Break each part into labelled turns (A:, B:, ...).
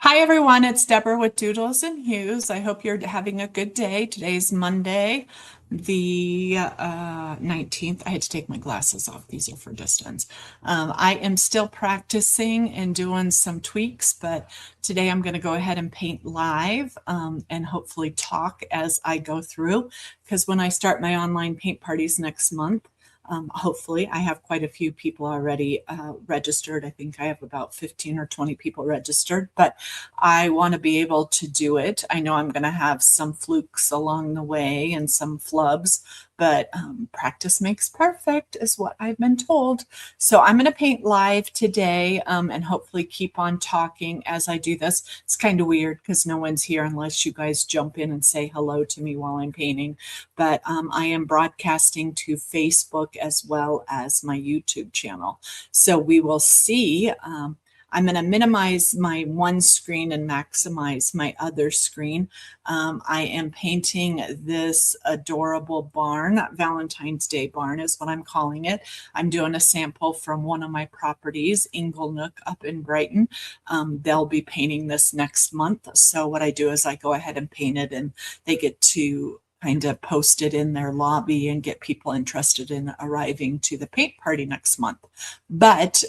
A: Hi everyone, it's Deborah with Doodles and Hues. I hope you're having a good day. Today's Monday, the 19th. I had to take my glasses off. These are for distance. I am still practicing and doing some tweaks, but today I'm going to go ahead and paint live and hopefully talk as I go through, because when I start my online paint parties next month, hopefully, I have quite a few people already registered. I think I have about 15 or 20 people registered, but I want to be able to do it. I know I'm going to have some flukes along the way and some flubs, but practice makes perfect is what I've been told. So I'm going to paint live today and hopefully keep on talking as I do this. It's kind of weird because no one's here unless you guys jump in and say hello to me while I'm painting. But I am broadcasting to Facebook as well as my YouTube channel. So we will see. I'm going to minimize my one screen and maximize my other screen. I am painting this adorable barn. Valentine's Day barn is what I'm calling it. I'm doing a sample from one of my properties, Inglenook up in Brighton. They'll be painting this next month. So what I do is I go ahead and paint it, and they get to kind of post it in their lobby and get people interested in arriving to the paint party next month. But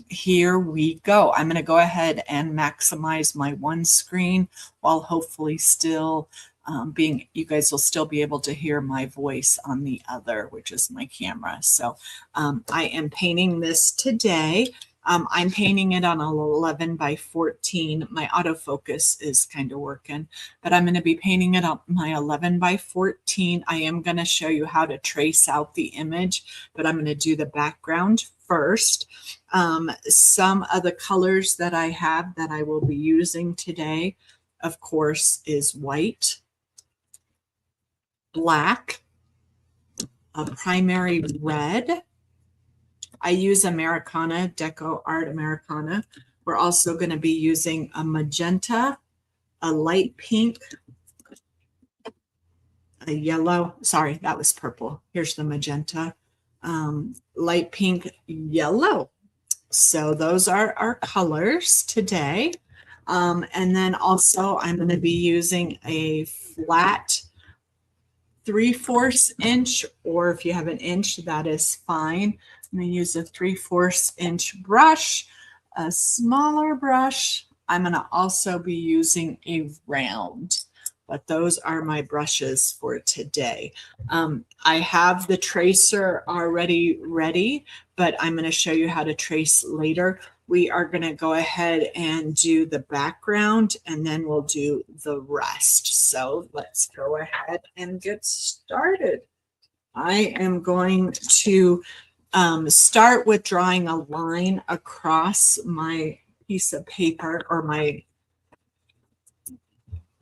A: here we go. I'm going to go ahead and maximize my one screen while hopefully still you guys will still be able to hear my voice on the other, which is my camera. So I am painting this today. I'm painting it on an 11 by 14. My autofocus is kind of working, but I'm going to be painting it on my 11 by 14. I am going to show you how to trace out the image, but I'm going to do the background first. Some of the colors that I have that I will be using today, of course, is white, black, a primary red. I use Americana, Deco Art Americana. We're also going to be using a magenta, a light pink, a yellow. Sorry, that was purple. Here's the magenta, light pink, yellow. So those are our colors today. And then also I'm going to be using a flat 3/4 inch, or if you have an inch, that is fine. I'm going to use a 3/4 inch brush, a smaller brush. I'm going to also be using a round, but those are my brushes for today. I have the tracer already ready, but I'm going to show you how to trace later. We are going to go ahead and do the background, and then we'll do the rest. So let's go ahead and get started. I am going to start with drawing a line across my piece of paper, or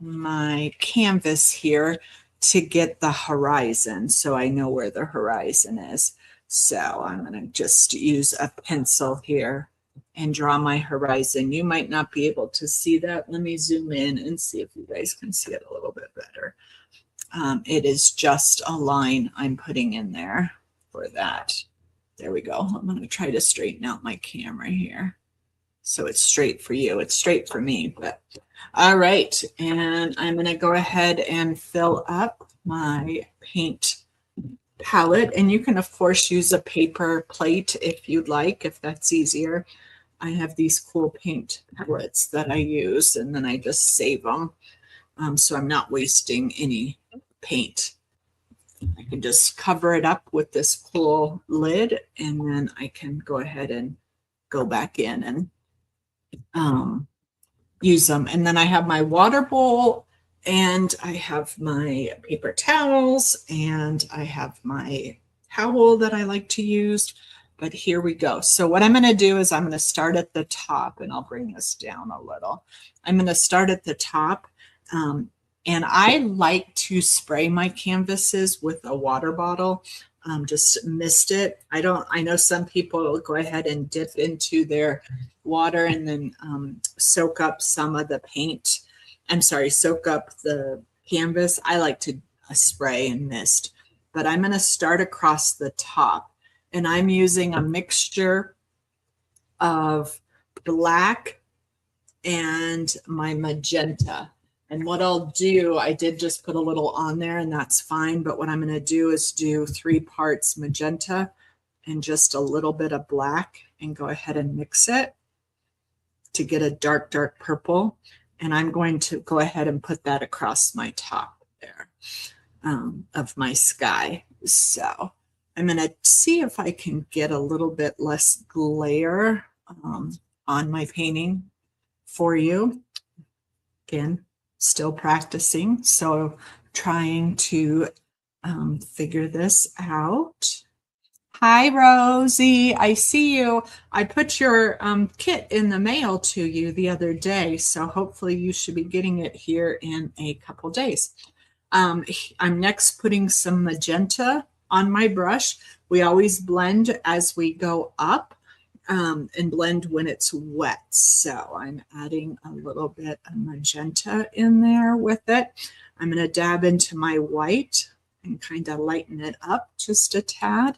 A: my canvas here, to get the horizon, so I know where the horizon is. So I'm going to just use a pencil here and draw my horizon. You might not be able to see that. Let me zoom in and see if you guys can see it a little bit better. It is just a line I'm putting in there for that. There we go. I'm going to try to straighten out my camera here so it's straight for you. It's straight for me, but all right. And I'm going to go ahead and fill up my paint palette. And you can, of course, use a paper plate if you'd like, if that's easier. I have these cool paint palettes that I use, and then I just save them. So I'm not wasting any paint. I can just cover it up with this cool lid, and then I can go ahead and go back in and use them. And then I have my water bowl, and I have my paper towels, and I have my towel that I like to use. But here we go. So what I'm going to do is I'm going to start at the top, and I'll bring this down a little. I'm going to start at the top. And I like to spray my canvases with a water bottle. Just mist it. I know some people will go ahead and dip into their water and then soak up some of the paint. I'm sorry, soak up the canvas. I like to spray and mist, but I'm going to start across the top, and I'm using a mixture of black, and my magenta. And what I'll do, I did just put a little on there and that's fine. But what I'm going to do is do 3 parts magenta and just a little bit of black and go ahead and mix it to get a dark, dark purple. And I'm going to go ahead and put that across my top there of my sky. So I'm going to see if I can get a little bit less glare on my painting for you. Again, still practicing, so trying to figure this out. Hi, Rosie. I see you. I put your kit in the mail to you the other day, so hopefully you should be getting it here in a couple days. I'm next putting some magenta on my brush. We always blend as we go up and blend when it's wet. So I'm adding a little bit of magenta in there with it. I'm going to dab into my white and kind of lighten it up just a tad.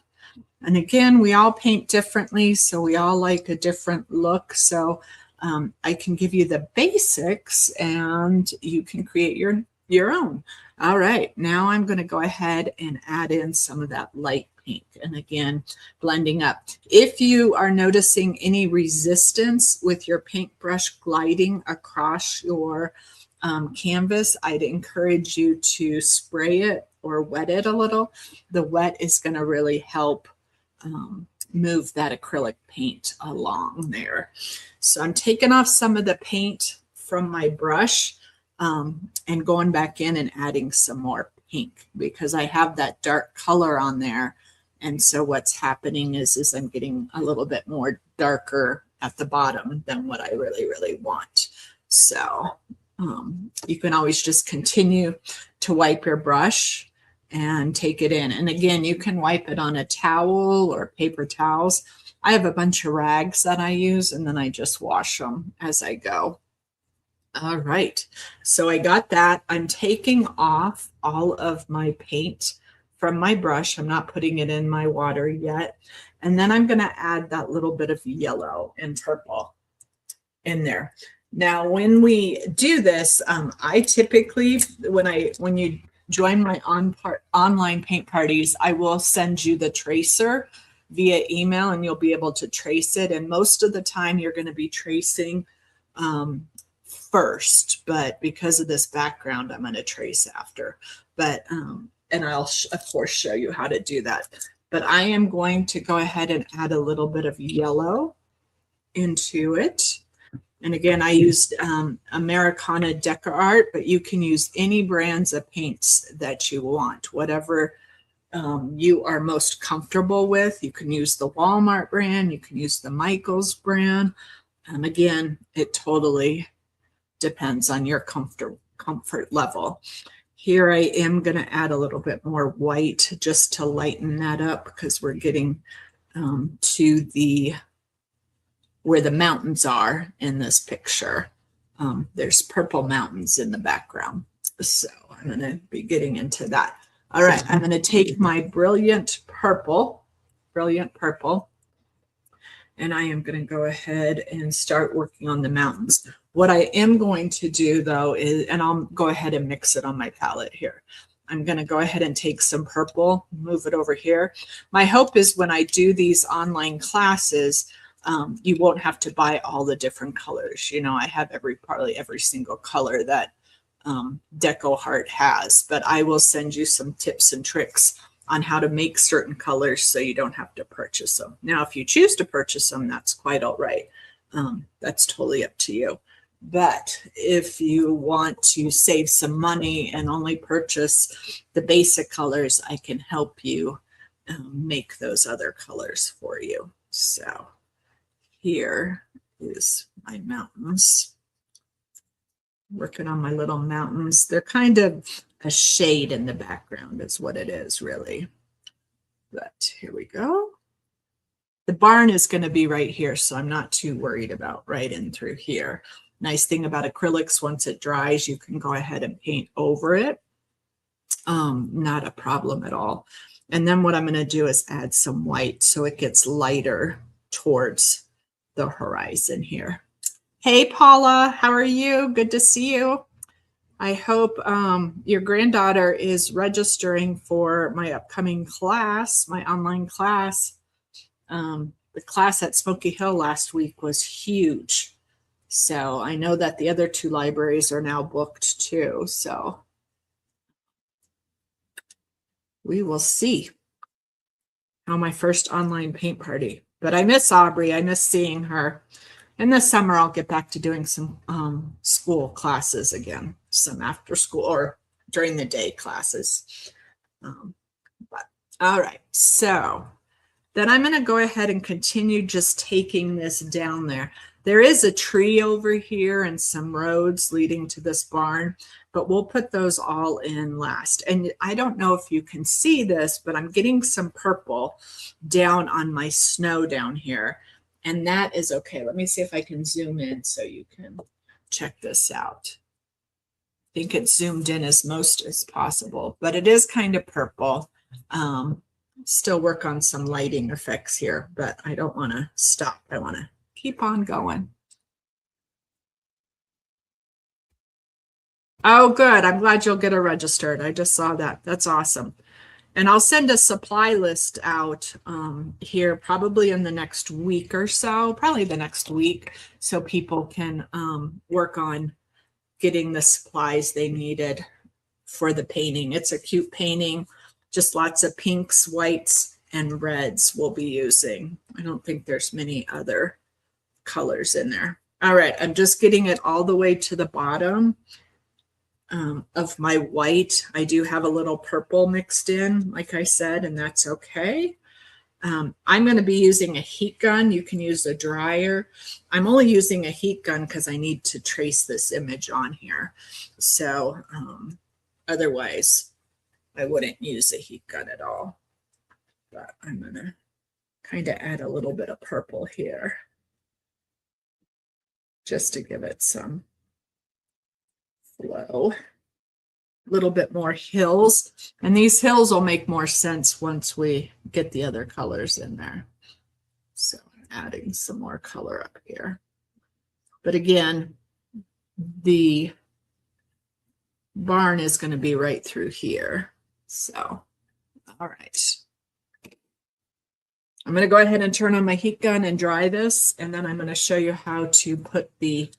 A: And again, we all paint differently, so we all like a different look. So I can give you the basics and you can create your own. All right, now I'm going to go ahead and add in some of that light pink. And again, blending up. If you are noticing any resistance with your paintbrush gliding across your canvas, I'd encourage you to spray it or wet it a little. The wet is going to really help move that acrylic paint along there. So I'm taking off some of the paint from my brush and going back in and adding some more pink because I have that dark color on there. And so what's happening is I'm getting a little bit more darker at the bottom than what I really, really want. So you can always just continue to wipe your brush and take it in. And again, you can wipe it on a towel or paper towels. I have a bunch of rags that I use and then I just wash them as I go. All right, so I got that. I'm taking off all of my paint from my brush. I'm not putting it in my water yet. And then I'm gonna add that little bit of yellow and purple in there. Now, when we do this, I typically, when you join my online paint parties, I will send you the tracer via email and you'll be able to trace it. And most of the time you're going to be tracing first, but because of this background, I'm going to trace after. But, and I'll of course show you how to do that. But I am going to go ahead and add a little bit of yellow into it. And again, I used Americana Deca Art, but you can use any brands of paints that you want, whatever you are most comfortable with. You can use the Walmart brand, you can use the Michaels brand. And again, it totally depends on your comfort level. Here I am going to add a little bit more white just to lighten that up because we're getting to the where the mountains are in this picture. There's purple mountains in the background. So I'm going to be getting into that. All right, I'm going to take my brilliant purple, and I am going to go ahead and start working on the mountains. What I am going to do though is, and I'll go ahead and mix it on my palette here. I'm going to go ahead and take some purple, move it over here. My hope is when I do these online classes, you won't have to buy all the different colors. You know, I have probably every single color that Deco Heart has, but I will send you some tips and tricks on how to make certain colors so you don't have to purchase them. Now, if you choose to purchase them, that's quite all right. That's totally up to you. But if you want to save some money and only purchase the basic colors, I can help you make those other colors for you. So here is my mountains. Working on my little mountains. They're kind of a shade in the background is what it is really. But here we go. The barn is going to be right here, so I'm not too worried about right in through here. Nice thing about acrylics, once it dries, you can go ahead and paint over it. Not a problem at all. And then what I'm going to do is add some white so it gets lighter towards the horizon here. Hey, Paula, how are you? Good to see you. I hope your granddaughter is registering for my upcoming class, my online class. The class at Smoky Hill last week was huge. So I know that the other two libraries are now booked too. So we will see how my first online paint party. But I miss Aubrey. I miss seeing her. And this summer I'll get back to doing some school classes again, some after school or during the day classes. But all right, so then I'm going to go ahead and continue just taking this down there. There is a tree over here and some roads leading to this barn, but we'll put those all in last. And I don't know if you can see this, but I'm getting some purple down on my snow down here. And that is okay. Let me see if I can zoom in so you can check this out. I think it's zoomed in as most as possible, but it is kind of purple. Still work on some lighting effects here, but I don't want to stop. I want to keep on going. Oh, good. I'm glad you'll get her registered. I just saw that. That's awesome. And I'll send a supply list out here probably in the next week or so, probably the next week, so people can work on getting the supplies they needed for the painting. It's a cute painting, just lots of pinks, whites, and reds we'll be using. I don't think there's many other colors in there. All right, I'm just getting it all the way to the bottom of my white. I do have a little purple mixed in, like I said, and that's okay. I'm going to be using a heat gun. You can use a dryer. I'm only using a heat gun because I need to trace this image on here. So otherwise, I wouldn't use a heat gun at all. But I'm going to kind of add a little bit of purple here just to give it some flow. A little bit more hills, and these hills will make more sense once we get the other colors in there. So I'm adding some more color up here. But again, the barn is going to be right through here. So, all right. I'm going to go ahead and turn on my heat gun and dry this, and then I'm going to show you how to put the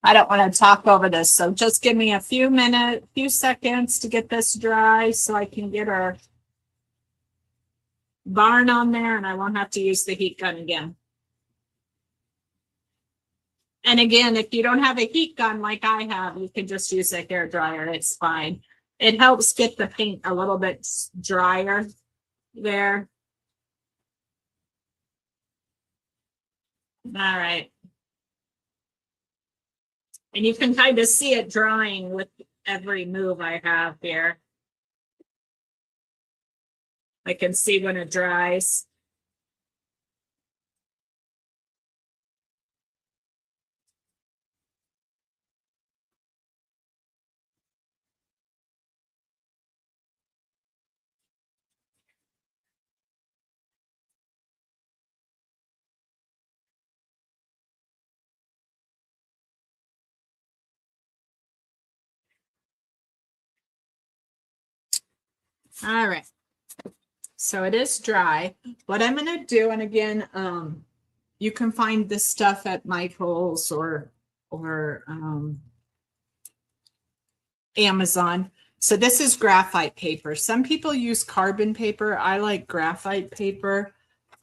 A: I don't want to talk over this, so just give me a few seconds to get this dry so I can get our barn on there and I won't have to use the heat gun again. And again, if you don't have a heat gun like I have, you can just use a hair dryer. It's fine. It helps get the paint a little bit drier there. All right. And you can kind of see it drying with every move I have here. I can see when it dries. All right. So it is dry. What I'm going to do, and again, you can find this stuff at Michael's or Amazon. So this is graphite paper. Some people use carbon paper. I like graphite paper.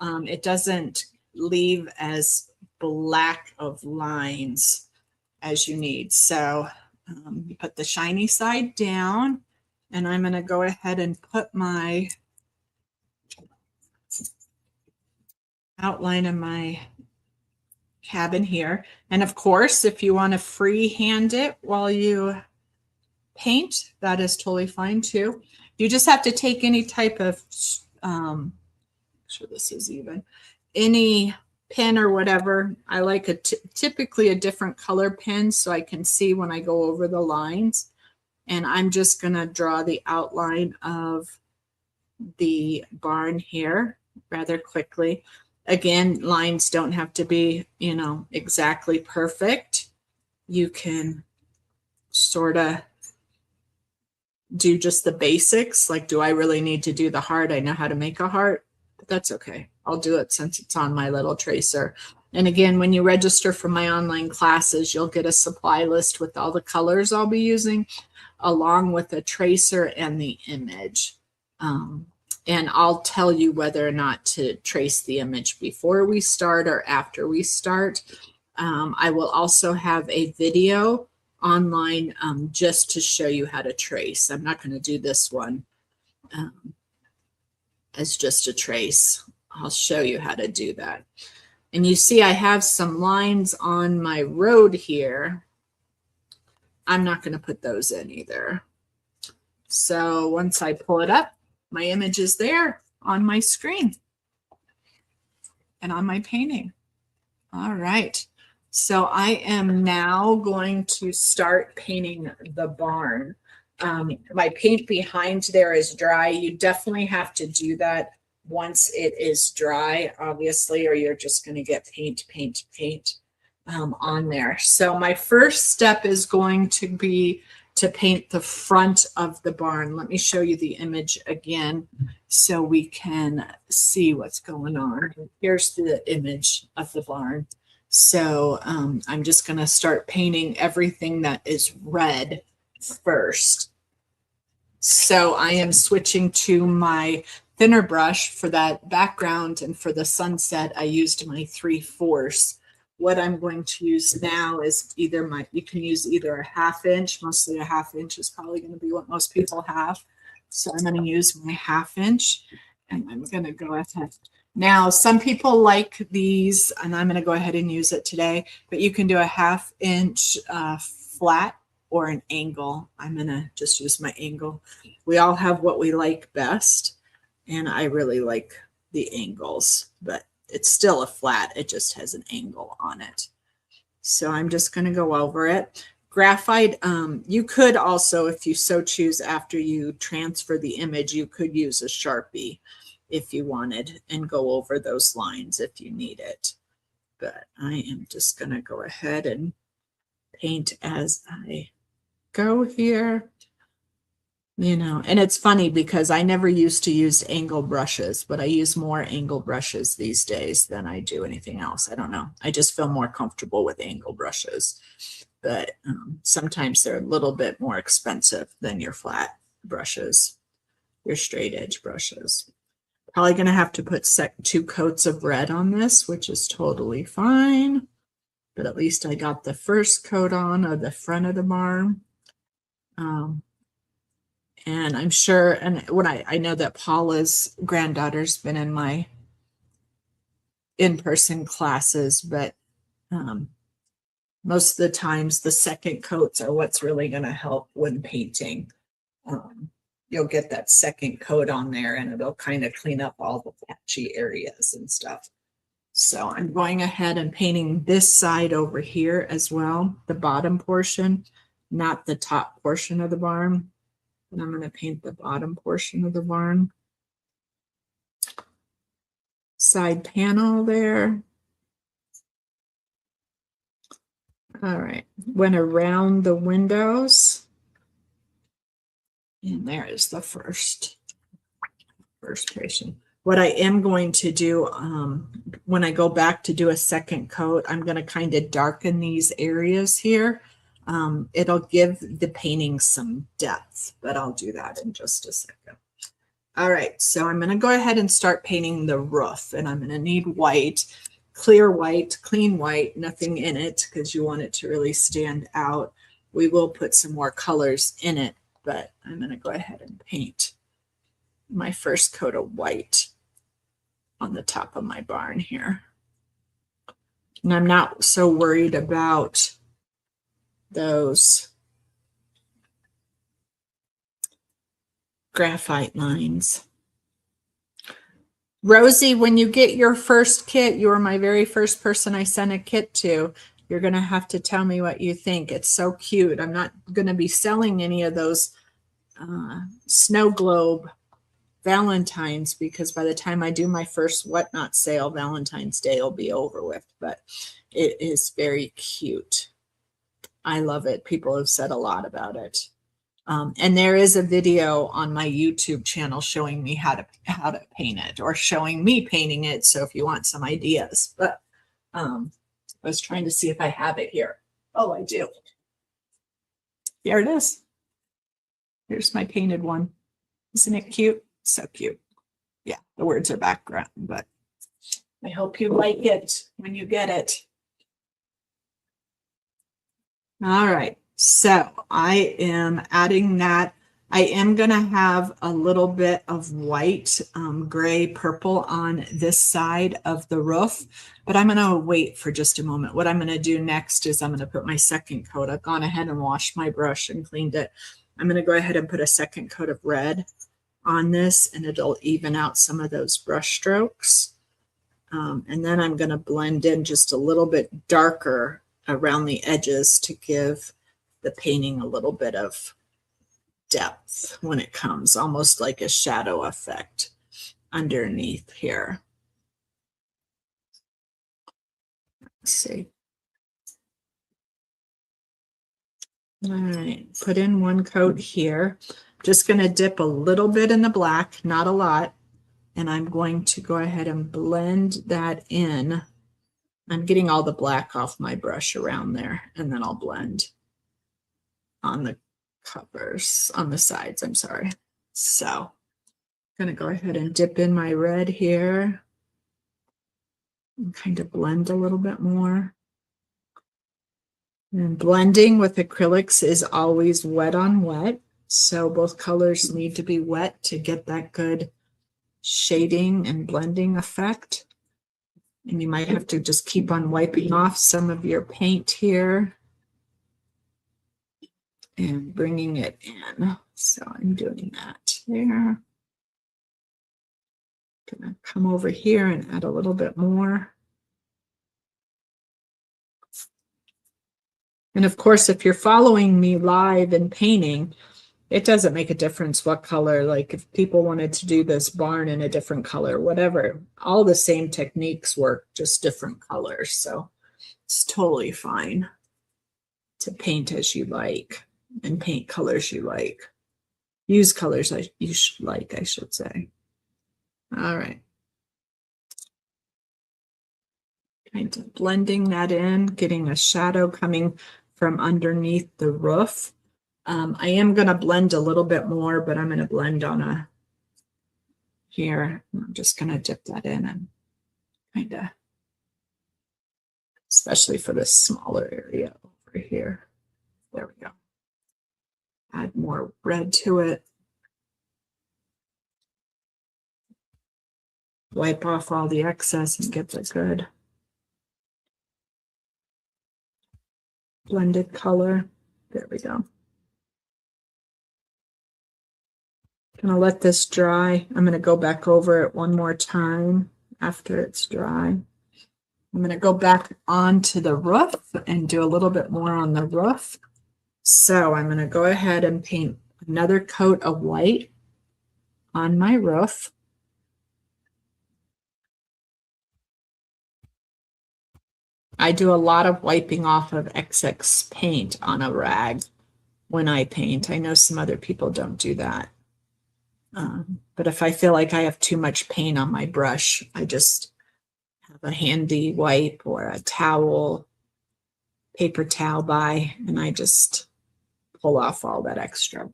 A: It doesn't leave as black of lines as you need. So you put the shiny side down, and I'm going to go ahead and put my outline of my cabin here. And of course, if you want to freehand it while you paint, that is totally fine too. You just have to take any type of make sure this is even, any pen or whatever. I like typically a different color pen so I can see when I go over the lines. And I'm just going to draw the outline of the barn here rather quickly. Again, lines don't have to be, you know, exactly perfect. You can sort of do just the basics. Like, do I really need to do the heart? I know how to make a heart, but that's okay. I'll do it since it's on my little tracer. And again, when you register for my online classes, you'll get a supply list with all the colors I'll be using, along with a tracer and the image. And I'll tell you whether or not to trace the image before we start or after we start. I will also have a video online just to show you how to trace. I'm not going to do this one as just a trace. I'll show you how to do that. And you see I have some lines on my road here. I'm not going to put those in either. So once I pull it up, my image is there on my screen and on my painting. All right. So I am now going to start painting the barn. My paint behind there is dry. You definitely have to do that once it is dry, obviously, or you're just going to get paint on there. So my first step is going to be to paint the front of the barn. Let me show you the image again so we can see what's going on. Here's the image of the barn. So I'm just going to start painting everything that is red first. So I am switching to my thinner brush for that background, and for the sunset I used my 3/4. What I'm going to use now is either you can use either a 1/2 inch, mostly a 1/2 inch is probably going to be what most people have. So I'm going to use my 1/2 inch and I'm going to go ahead. Now, some people like these, and I'm going to go ahead and use it today, but you can do a 1/2 inch flat or an angle. I'm going to just use my angle. We all have what we like best, and I really like the angles, but it's still a flat. It just has an angle on it. So I'm just going to go over it. Graphite, you could also, if you so choose, after you transfer the image, you could use a Sharpie if you wanted and go over those lines if you need it. But I am just going to go ahead and paint as I go here. You know, and it's funny because I never used to use angle brushes, but I use more angle brushes these days than I do anything else. I don't know. I just feel more comfortable with angle brushes, but sometimes they're a little bit more expensive than your flat brushes, your straight edge brushes. Probably going to have to put 2 coats of red on this, which is totally fine. But at least I got the first coat on of the front of the barn. And I'm sure, and when I know that Paula's granddaughter's been in my in-person classes, but most of the times the second coats are what's really going to help when painting. You'll get that second coat on there and it'll kind of clean up all the patchy areas and stuff. So I'm going ahead and painting this side over here as well, the bottom portion, not the top portion of the barn. And I'm going to paint the bottom portion of the barn. Side panel there. All right, went around the windows. And there is the first portion. What I am going to do when I go back to do a second coat, I'm going to kind of darken these areas here. It'll give the painting some depth, but I'll do that in just a second. All right, so I'm going to go ahead and start painting the roof, and I'm going to need white, clear white, clean white, nothing in it because you want it to really stand out. We will put some more colors in it, but I'm going to go ahead and paint my first coat of white on the top of my barn here. And I'm not so worried about those graphite lines. Rosie, when you get your first kit, you were my very first person I sent a kit to. You're going to have to tell me what you think. It's so cute. I'm not going to be selling any of those snow globe Valentines because by the time I do my first whatnot sale, Valentine's Day will be over with. But it is very cute. I love it. People have said a lot about it. And there is a video on my YouTube channel showing me how to paint it or showing me painting it. So if you want some ideas, but I was trying to see if I have it here. Oh, I do. Here it is. Here's my painted one. Isn't it cute? So cute. Yeah, the words are background, but I hope you like it when you get it. All right. So I am adding that. I am going to have a little bit of white, gray, purple on this side of the roof, but I'm going to wait for just a moment. What I'm going to do next is I'm going to put my second coat. I've gone ahead and washed my brush and cleaned it. I'm going to go ahead and put a second coat of red on this, and it'll even out some of those brush strokes. And then I'm going to blend in just a little bit darker around the edges to give the painting a little bit of depth when it comes, almost like a shadow effect underneath here. Let's see. All right, put in one coat here. Just going to dip a little bit in the black, not a lot, and I'm going to go ahead and blend that in. I'm getting all the black off my brush around there, and then I'll blend on the covers, on the sides, I'm sorry. So I'm going to go ahead and dip in my red here and kind of blend a little bit more. And blending with acrylics is always wet on wet. So both colors need to be wet to get that good shading and blending effect. And you might have to just keep on wiping off some of your paint here and bringing it in. So I'm doing that there. Gonna come over here and add a little bit more. And of course, if you're following me live and painting, it doesn't make a difference what color. Like if people wanted to do this barn in a different color, whatever, all the same techniques work, just different colors. So it's totally fine to paint as you like and paint colors you like. Use colors you like, I should say. All right. Kind of blending that in, getting a shadow coming from underneath the roof. I am going to blend a little bit more, but I'm going to blend on a here. I'm just going to dip that in and kind of, especially for this smaller area over here. There we go. Add more red to it. Wipe off all the excess and get the good blended color. There we go. Gonna let this dry. I'm gonna go back over it one more time after it's dry. I'm gonna go back onto the roof and do a little bit more on the roof. So I'm gonna go ahead and paint another coat of white on my roof. I do a lot of wiping off of excess paint on a rag when I paint. I know some other people don't do that. But if I feel like I have too much paint on my brush, I just have a handy wipe or a towel, paper towel by, and I just pull off all that extra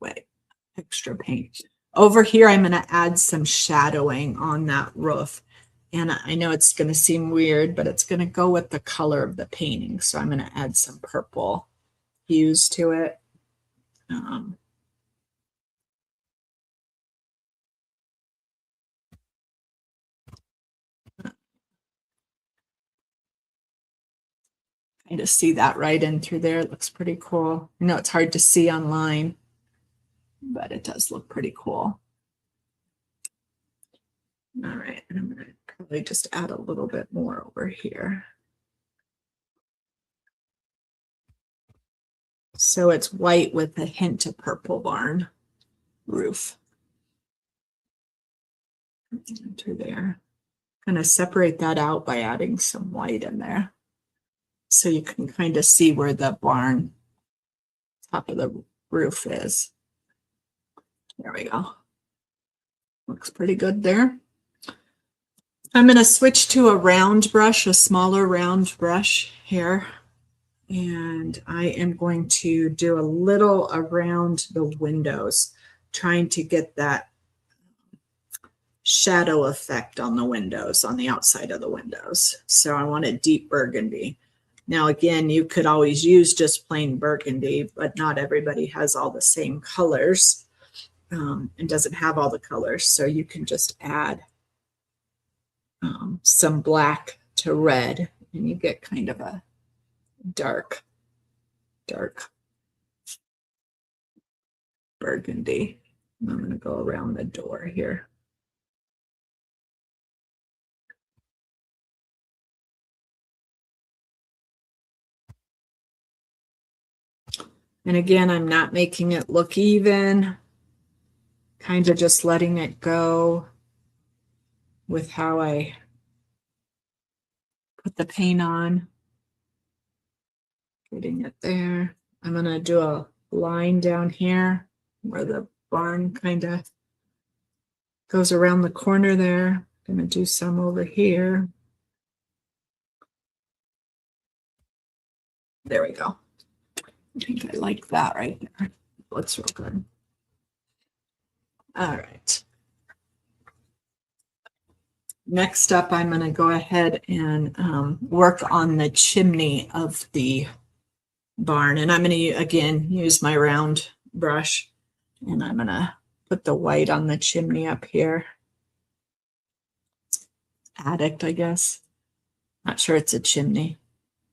A: paint. Over here, I'm going to add some shadowing on that roof. And I know it's going to seem weird, but it's going to go with the color of the painting. So I'm going to add some purple hues to it. Kind of see that right in through there. It looks pretty cool. I know it's hard to see online, but it does look pretty cool. All right, and I'm going to probably just add a little bit more over here. So it's white with a hint of purple barn roof. Enter there. Kind of separate that out by adding some white in there. So you can kind of see where the barn top of the roof is. There we go. Looks pretty good there. I'm going to switch to a round brush, a smaller round brush here. And I am going to do a little around the windows, trying to get that shadow effect on the windows, on the outside of the windows. So I want a deep burgundy. Now, again, you could always use just plain burgundy, but not everybody has all the same colors and doesn't have all the colors. So you can just add some black to red, and you get kind of a dark burgundy. I'm going to go around the door here. And again, I'm not making it look even, kind of just letting it go with how I put the paint on. Getting it there. I'm going to do a line down here where the barn kind of goes around the corner there. I'm going to do some over here. There we go. I think I like that right there. Looks real good. All right. Next up, I'm going to go ahead and work on the chimney of the barn. And I'm going to, again, use my round brush. And I'm going to put the white on the chimney up here. Attic, I guess. Not sure it's a chimney.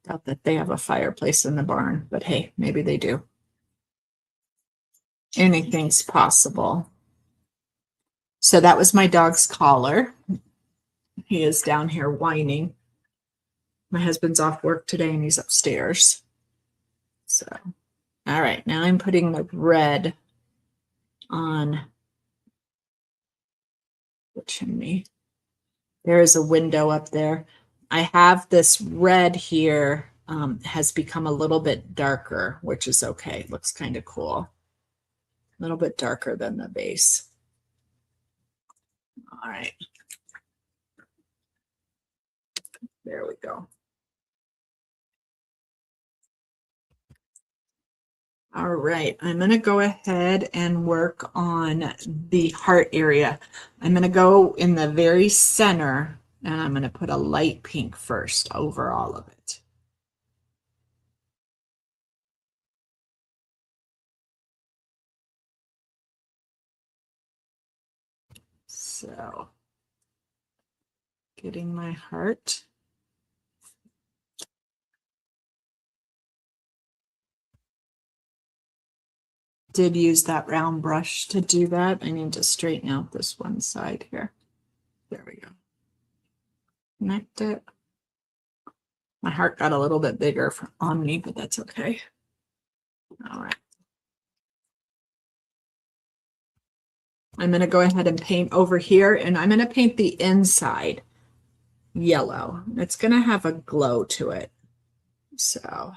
A: Doubt that they have a fireplace in the barn, but hey, maybe they do. Anything's possible. So that was my dog's collar. He is down here whining. My husband's off work today and he's upstairs. So, all right, now I'm putting the red on the chimney. There is a window up there. I have this red here has become a little bit darker, which is okay. It looks kind of cool. A little bit darker than the base. All right. There we go. All right, I'm going to go ahead and work on the heart area. I'm going to go in the very center, and I'm going to put a light pink first over all of it. So, getting my heart. Did use that round brush to do that. I need to straighten out this one side here. There we go. Connect it. My heart got a little bit bigger on me, but that's okay. All right. I'm going to go ahead and paint over here, and I'm going to paint the inside yellow. It's going to have a glow to it. So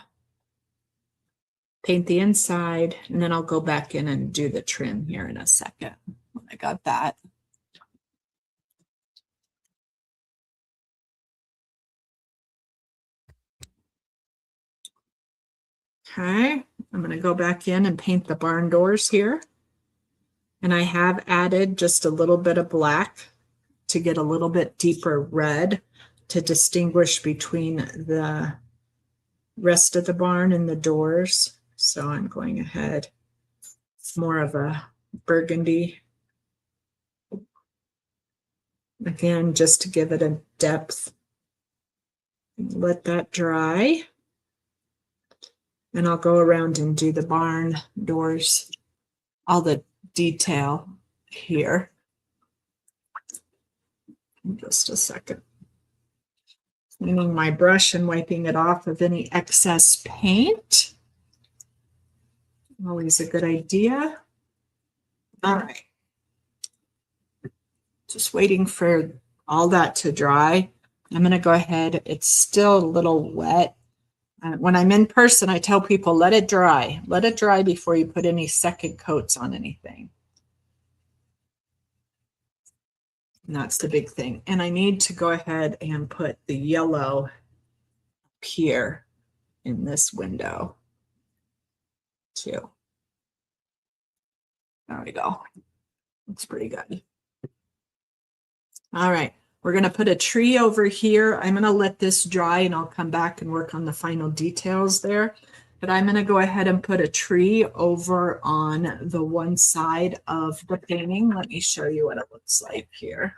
A: paint the inside, and then I'll go back in and do the trim here in a second when I got that. Okay, I'm going to go back in and paint the barn doors here. And I have added just a little bit of black to get a little bit deeper red to distinguish between the rest of the barn and the doors. So I'm going ahead, more of a burgundy. Again, just to give it a depth. Let that dry. And I'll go around and do the barn doors, all the detail here. In just a second. Cleaning my brush and wiping it off of any excess paint. Always a good idea. All right. Just waiting for all that to dry. I'm going to go ahead. It's still a little wet. When I'm in person, I tell people, let it dry. Let it dry before you put any second coats on anything. And that's the big thing. And I need to go ahead and put the yellow here in this window too. There we go. Looks pretty good. All right. We're going to put a tree over here. I'm going to let this dry and I'll come back and work on the final details there. But I'm going to go ahead and put a tree over on the one side of the painting. Let me show you what it looks like here.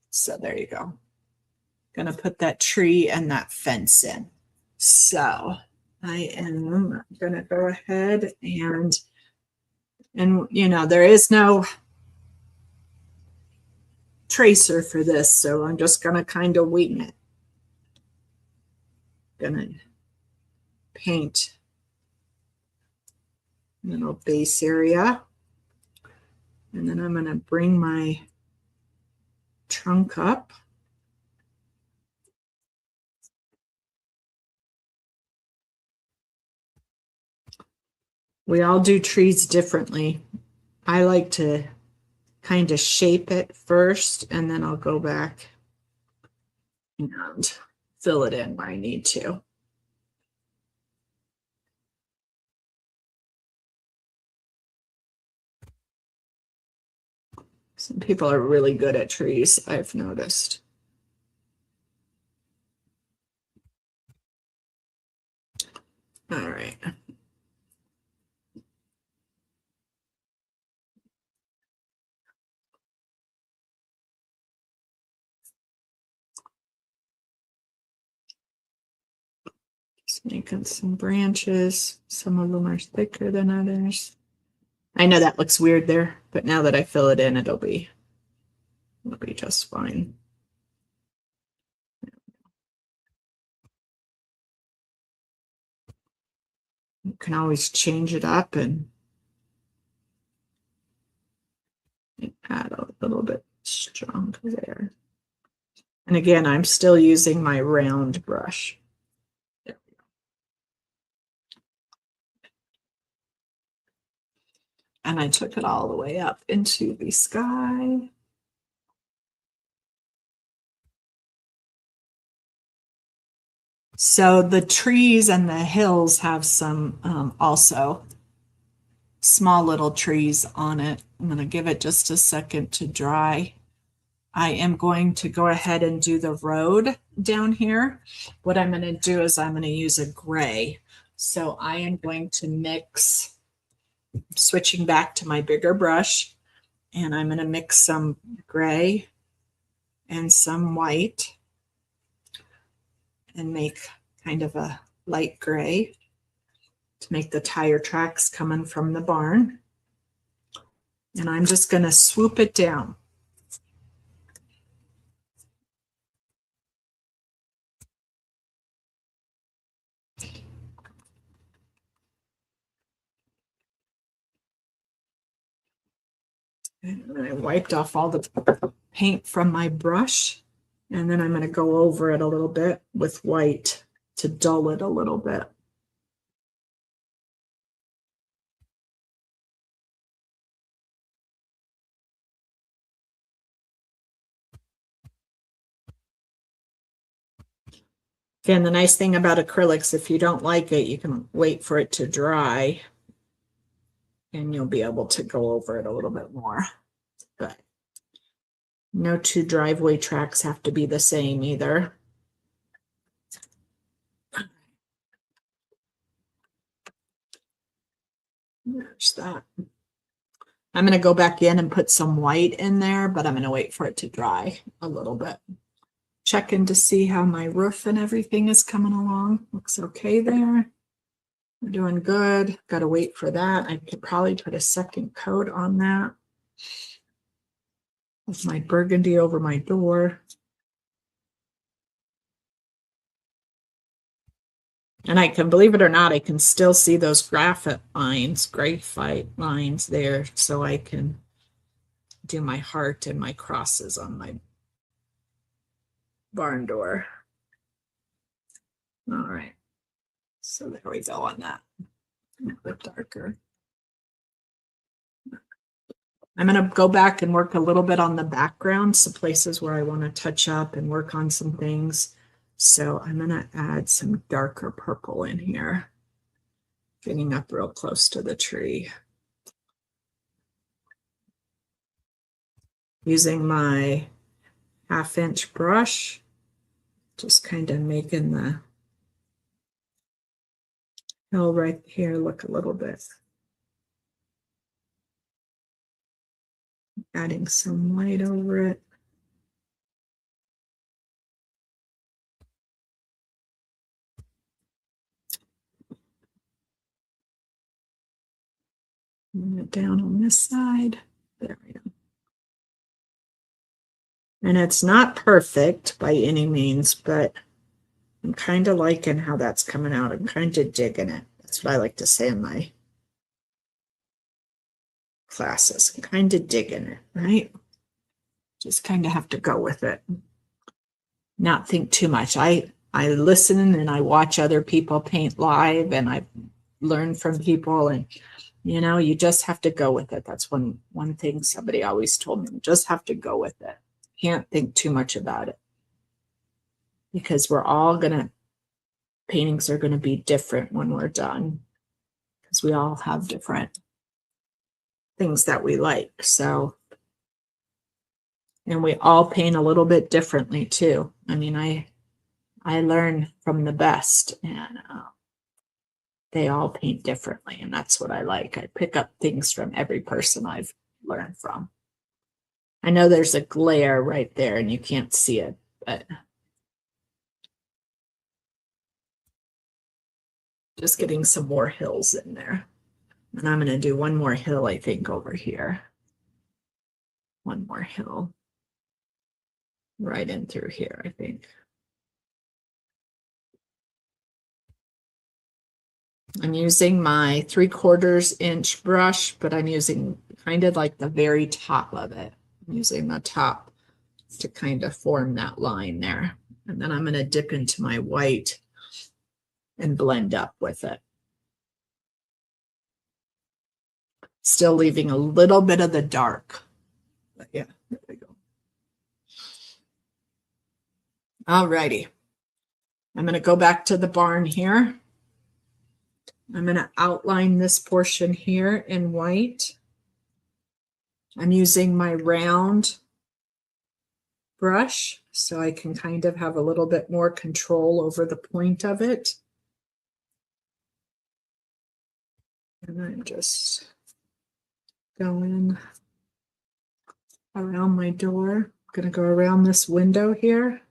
A: So there you go. Going to put that tree and that fence in. So I am going to go ahead and you know, there is no tracer for this, so I'm just going to kind of wing it. Gonna paint a little base area, and then I'm going to bring my trunk up. We all do trees differently. I like to kind of shape it first, and then I'll go back and fill it in where I need to. Some people are really good at trees, I've noticed. All right. Just making some branches. Some of them are thicker than others. I know that looks weird there, but now that I fill it in, it'll be just fine. You can always change it up and add a little bit stronger there. And again, I'm still using my round brush. And I took it all the way up into the sky. So the trees and the hills have some also small little trees on it. I'm going to give it just a second to dry. I am going to go ahead and do the road down here. What I'm going to do is I'm going to use a gray. So I am going to mix, switching back to my bigger brush, and I'm going to mix some gray and some white and make kind of a light gray to make the tire tracks coming from the barn. And I'm just going to swoop it down. And I wiped off all the paint from my brush, and then I'm going to go over it a little bit with white to dull it a little bit. Again, the nice thing about acrylics, if you don't like it, you can wait for it to dry and you'll be able to go over it a little bit more. But no two driveway tracks have to be the same either. There's that. I'm going to go back in and put some white in there, but I'm going to wait for it to dry a little bit. Checking to see how my roof and everything is coming along. Looks okay there. We're doing good. Got to wait for that. I could probably put a second coat on that. with my burgundy over my door. And I can, believe it or not, I can still see those graphite lines there, so I can do my heart and my crosses on my barn door. All right, so there we go on that. A bit darker. I'm going to go back and work a little bit on the background, some places where I want to touch up and work on some things. So I'm going to add some darker purple in here, getting up real close to the tree. Using my 1/2-inch brush, just kind of making the hill right here look a little bit. Adding some light over it. Bring it down on this side. There we go. And it's not perfect by any means, but I'm kind of liking how that's coming out. I'm kind of digging it. That's what I like to say in my classes. I'm kind of digging it, right? Just kind of have to go with it. Not think too much. I listen and I watch other people paint live, and I learn from people, and you know, you just have to go with it. That's one thing somebody always told me. You just have to go with it. Can't think too much about it, because we're all gonna, paintings are gonna be different when we're done, because we all have different things that we like. So, and we all paint a little bit differently too. I mean, I learn from the best, and they all paint differently, and that's what I like. I pick up things from every person I've learned from. I know there's a glare right there and you can't see it, but just getting some more hills in there. And I'm going to do one more hill, I think, over here. One more hill right in through here, I think. I'm using my 3/4 inch brush, but I'm using kind of like the very top of it. I'm using the top to kind of form that line there. And then I'm going to dip into my white and blend up with it. Still leaving a little bit of the dark. But yeah, there we go. All righty. I'm going to go back to the barn here. I'm going to outline this portion here in white. I'm using my round brush so I can kind of have a little bit more control over the point of it. And I'm just going around my door. I'm going to go around this window here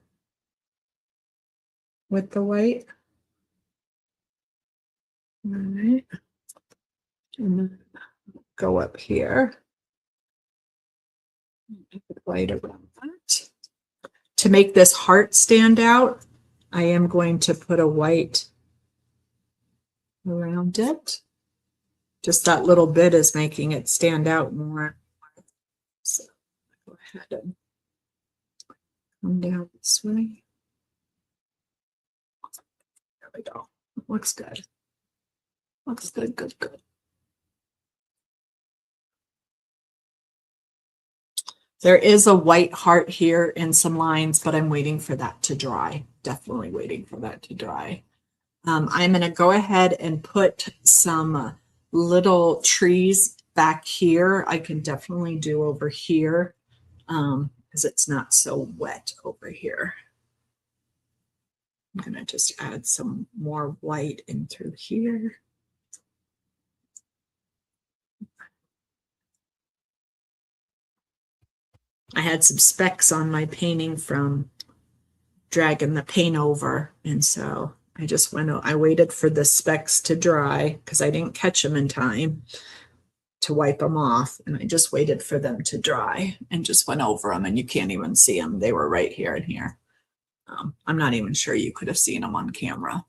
A: with the white. All right. And then go up here. Put white around that. To make this heart stand out, I am going to put a white around it. Just that little bit is making it stand out more. So go ahead and come down this way. There we go. Looks good. Looks good, good, good. There is a white heart here and some lines, but I'm waiting for that to dry. Definitely waiting for that to dry. I'm going to go ahead and put some little trees back here. I can definitely do over here because it's not so wet over here. I'm going to just add some more white in through here. I had some specks on my painting from dragging the paint over, and so I waited for the specks to dry because I didn't catch them in time. to wipe them off, and I just waited for them to dry and just went over them, and you can't even see them. They were right here and here. I'm not even sure you could have seen them on camera.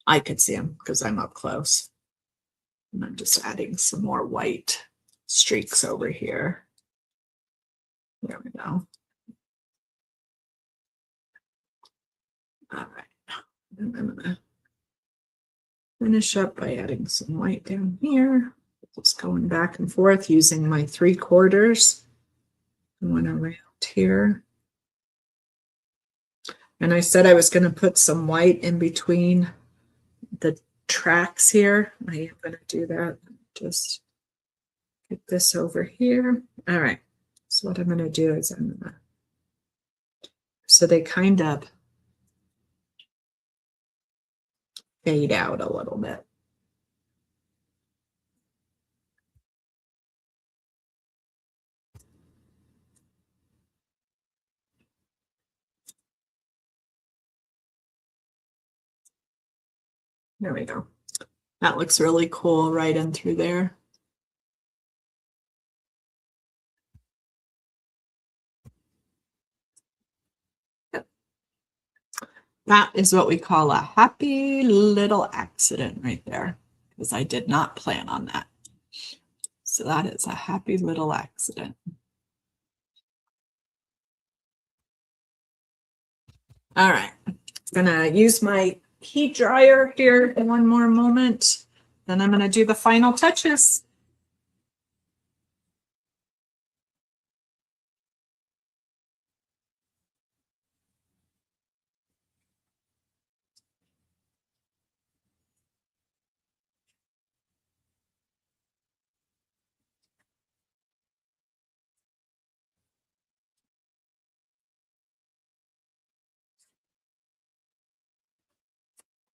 A: I could see them because I'm up close. And I'm just adding some more white streaks over here. There we go. All right. And I'm going to finish up by adding some white down here. Just going back and forth using my 3/4. Going around here. And I said I was going to put some white in between the tracks here. I am going to do that. Just get this over here. All right. So what I'm going to do is I'm going to, so they kind of fade out a little bit. There we go. That looks really cool right in through there. Yep. That is what we call a happy little accident right there, because I did not plan on that. So that is a happy little accident. All right, I'm gonna use my heat dryer here in one more moment. Then I'm gonna do the final touches.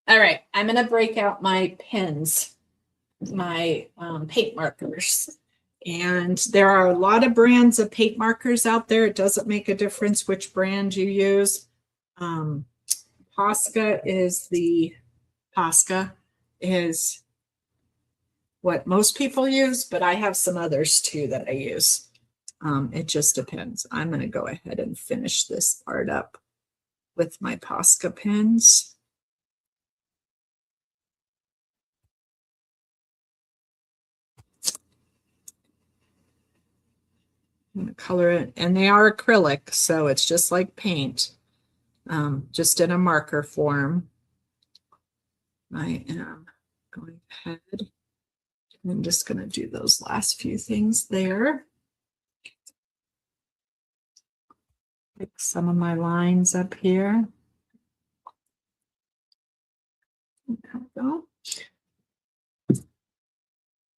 A: All right, I'm gonna break out my pens, my paint markers. And there are a lot of brands of paint markers out there. It doesn't make a difference which brand you use. Posca is what most people use, but I have some others too that I use. It just depends. I'm going to go ahead and finish this part up with my Posca pens. I'm going to color it, and they are acrylic, so it's just like paint, just in a marker form. I am going ahead. I'm just going to do those last few things there. Pick some of my lines up here. There we go.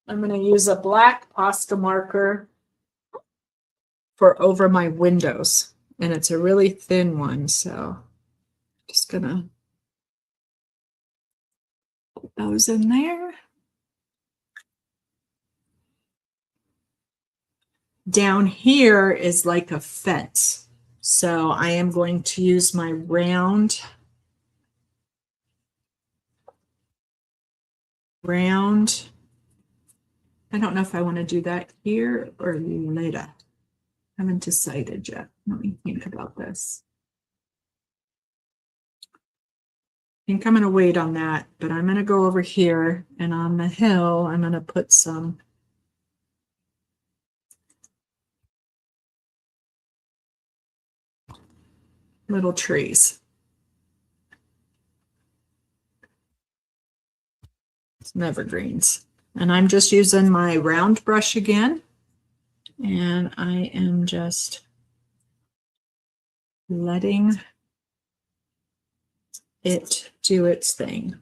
A: I'm going to use a black Posca marker for over my windows, and it's a really thin one, so just gonna put those in there. Down here is like a fence, so I am going to use my round I don't know if I want to do that here or later. I haven't decided yet. Let me think about this. I think I'm going to wait on that, but I'm going to go over here, and on the hill, I'm going to put some little trees. Some evergreens. And I'm just using my round brush again. And I am just letting it do its thing.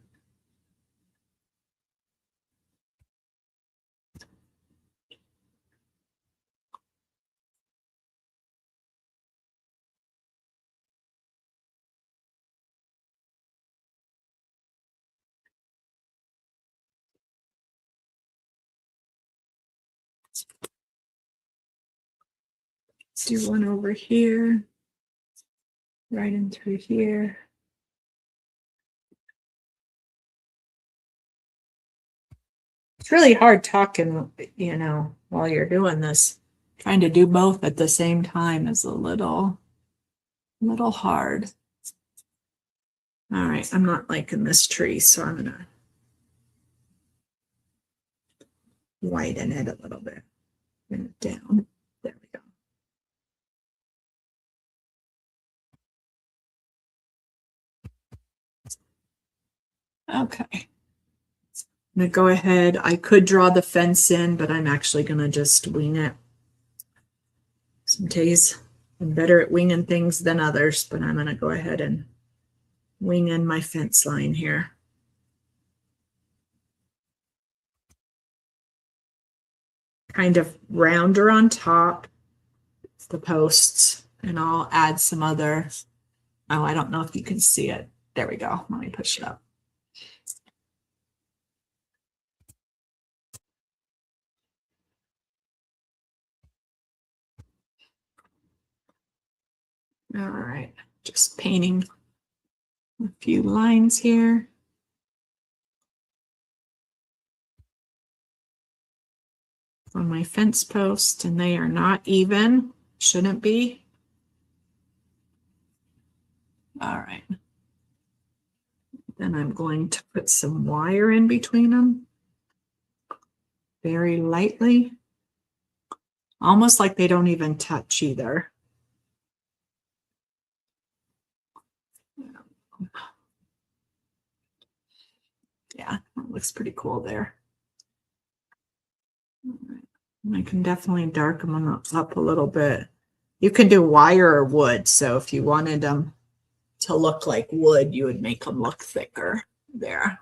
A: Let's do one over here, right in through here. It's really hard talking, while you're doing this. Trying to do both at the same time is a little hard. All right, I'm not liking this tree, so I'm gonna widen it a little bit. Bring it down. There we go. Okay. I'm gonna go ahead. I could draw the fence in, but I'm actually gonna just wing it. Some days I'm better at winging things than others, but I'm gonna go ahead and wing in my fence line here. Kind of rounder on top, the posts, and I'll add some other, oh, I don't know if you can see it. There we go. Let me push it up. All right, just painting a few lines here. On my fence post, and they are not even, shouldn't be. All right. Then I'm going to put some wire in between them. Very lightly. Almost like they don't even touch either. Yeah, that looks pretty cool there. I can definitely darken them up a little bit. You can do wire or wood, so if you wanted them to look like wood, you would make them look thicker there.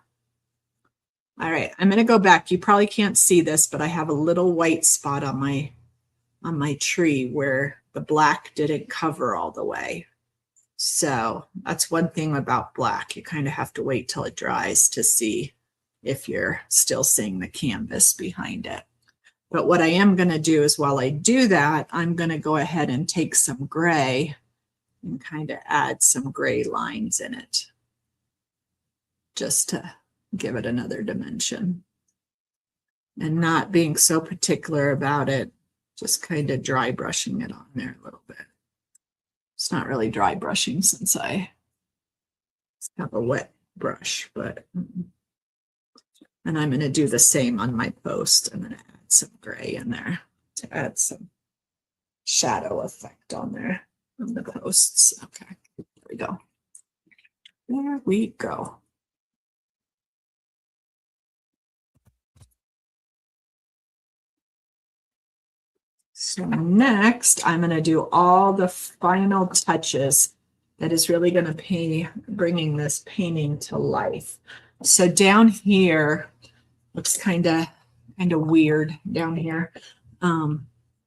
A: All right, I'm going to go back. You probably can't see this, but I have a little white spot on my tree where the black didn't cover all the way. So that's one thing about black. You kind of have to wait till it dries to see if you're still seeing the canvas behind it. But what I am going to do is while I do that, I'm going to go ahead and take some gray and kind of add some gray lines in it just to give it another dimension. And not being so particular about it, just kind of dry brushing it on there a little bit. It's not really dry brushing since I have a wet brush, but and I'm going to do the same on my post. I'm going to add some gray in there to add some shadow effect on there on the posts. Okay, there we go. There we go. So next, I'm going to do all the final touches that is really going to be bringing this painting to life. So down here looks kind of weird down here.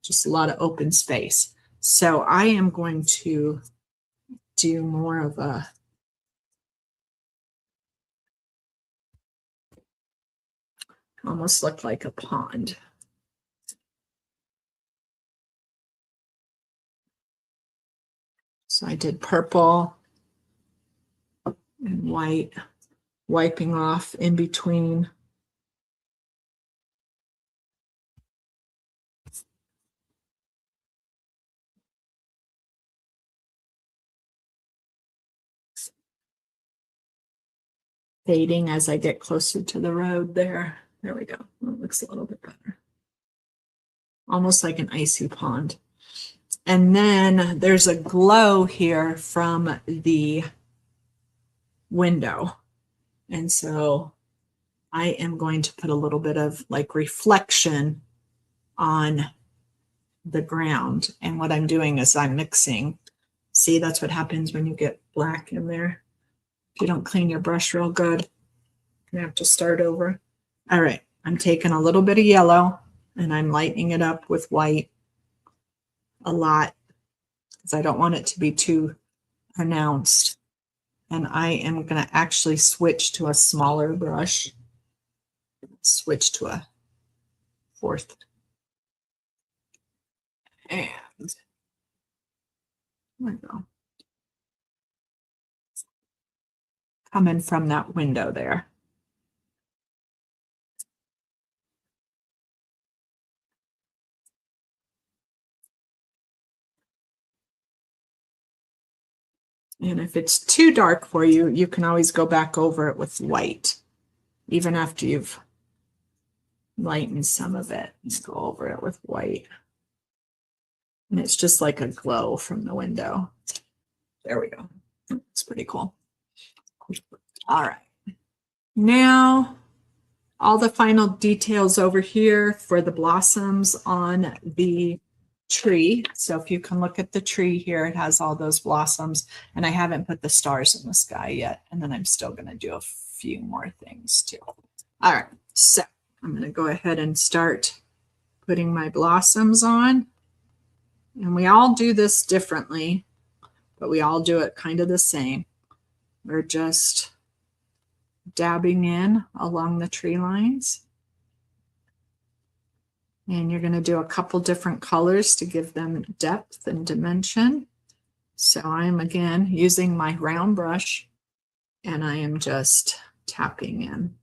A: Just a lot of open space. So I am going to do more of a almost look like a pond. So I did purple and white, wiping off in between. Fading as I get closer to the road there. There we go. That looks a little bit better. Almost like an icy pond. And then there's a glow here from the window. And so I am going to put a little bit of like reflection on the ground. And what I'm doing is I'm mixing. See, that's what happens when you get black in there. If you don't clean your brush real good, you have to start over. All right, I'm taking a little bit of yellow and I'm lightening it up with white a lot because I don't want it to be too pronounced. And I am going to actually switch to a smaller brush. Switch to a fourth. And there we go. Coming from that window there. And if it's too dark for you, you can always go back over it with white, even after you've lightened some of it. Just go over it with white. And it's just like a glow from the window. There we go. It's pretty cool. All right. Now, all the final details over here for the blossoms on the tree. So if you can look at the tree here, it has all those blossoms, and I haven't put the stars in the sky yet. And then I'm still going to do a few more things too. All right, so I'm going to go ahead and start putting my blossoms on. And we all do this differently, but we all do it kind of the same. We're just dabbing in along the tree lines. And you're going to do a couple different colors to give them depth and dimension. So I'm again using my round brush, and I am just tapping in.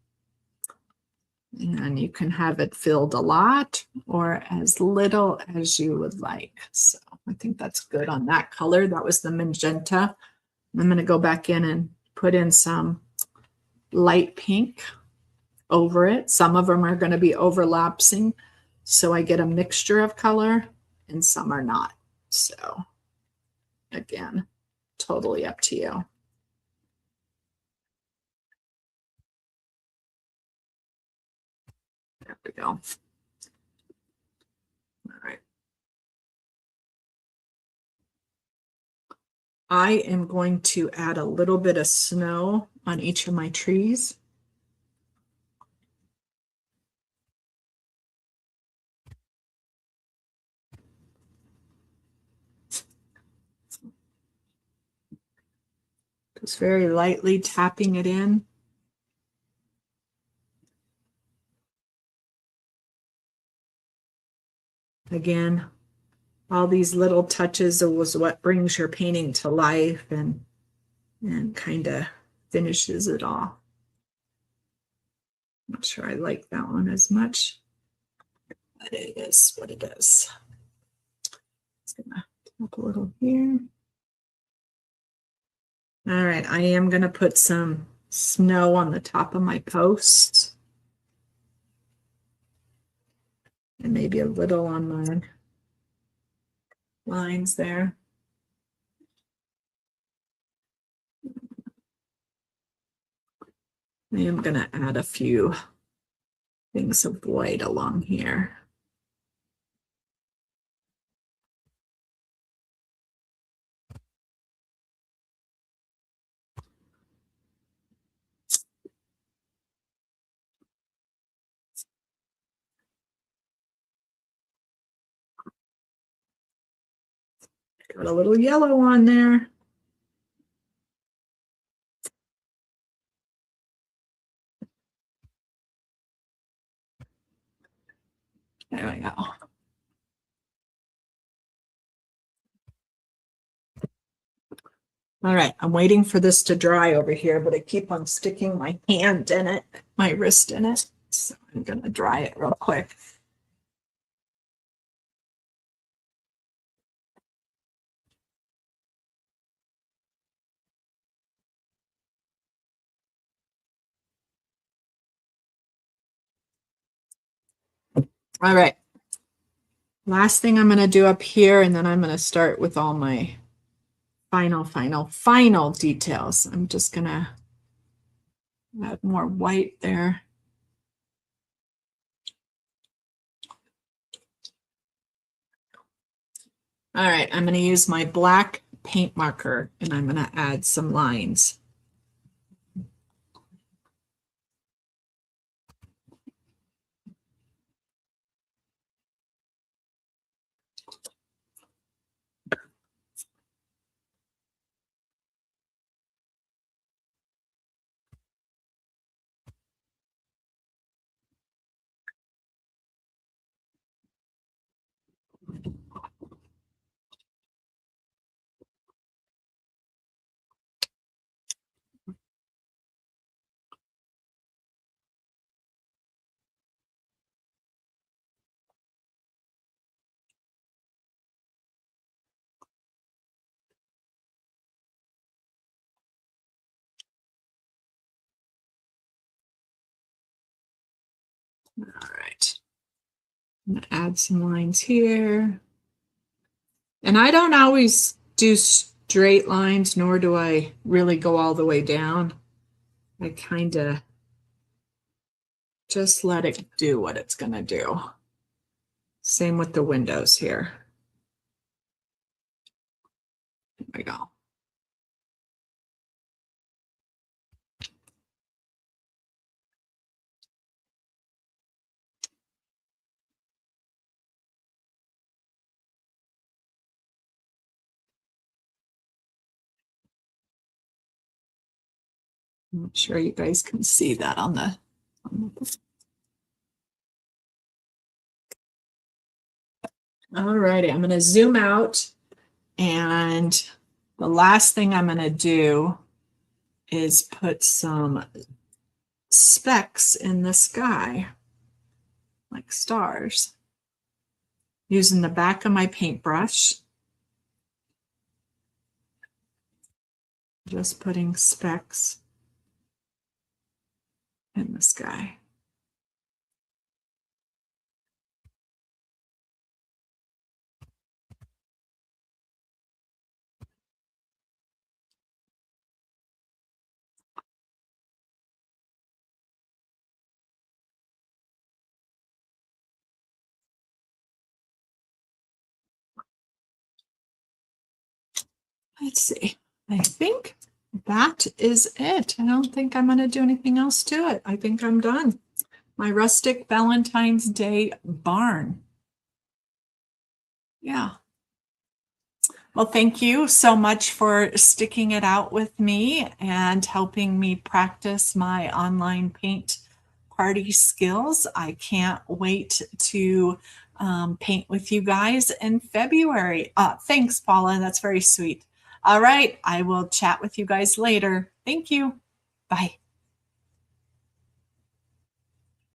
A: And you can have it filled a lot or as little as you would like. So I think that's good on that color. That was the magenta. I'm going to go back in and put in some light pink over it. Some of them are going to be overlapping, so I get a mixture of color, and some are not. So again, totally up to you. There we go. All right. I am going to add a little bit of snow on each of my trees. Just very lightly tapping it in. Again, all these little touches was what brings your painting to life and kind of finishes it off. Not sure I like that one as much, but it is what it is. Just gonna tap a little here. All right, I am gonna put some snow on the top of my posts. And maybe a little on my lines there. I am going to add a few things of white along here. Got a little yellow on there. There we go. All right, I'm waiting for this to dry over here, but I keep on sticking my hand in it, my wrist in it. So I'm going to dry it real quick. All right. Last thing I'm going to do up here, and then I'm going to start with all my final details. I'm just going to add more white there. All right, I'm going to use my black paint marker, and I'm going to add some lines. All right. I'm going to add some lines here. And I don't always do straight lines, nor do I really go all the way down. I kind of just let it do what it's going to do. Same with the windows here. There we go. I'm sure you guys can see that on the all righty, I'm going to zoom out, and the last thing I'm going to do is put some specks in the sky, like stars, using the back of my paintbrush. Just putting specks in the sky. Let's see. I think that is it. I don't think I'm going to do anything else to it. I think I'm done. My rustic Valentine's Day barn. Yeah. Well, thank you so much for sticking it out with me and helping me practice my online paint party skills. I can't wait to paint with you guys in February. Thanks, Paula. That's very sweet. All right. I will chat with you guys later. Thank you. Bye.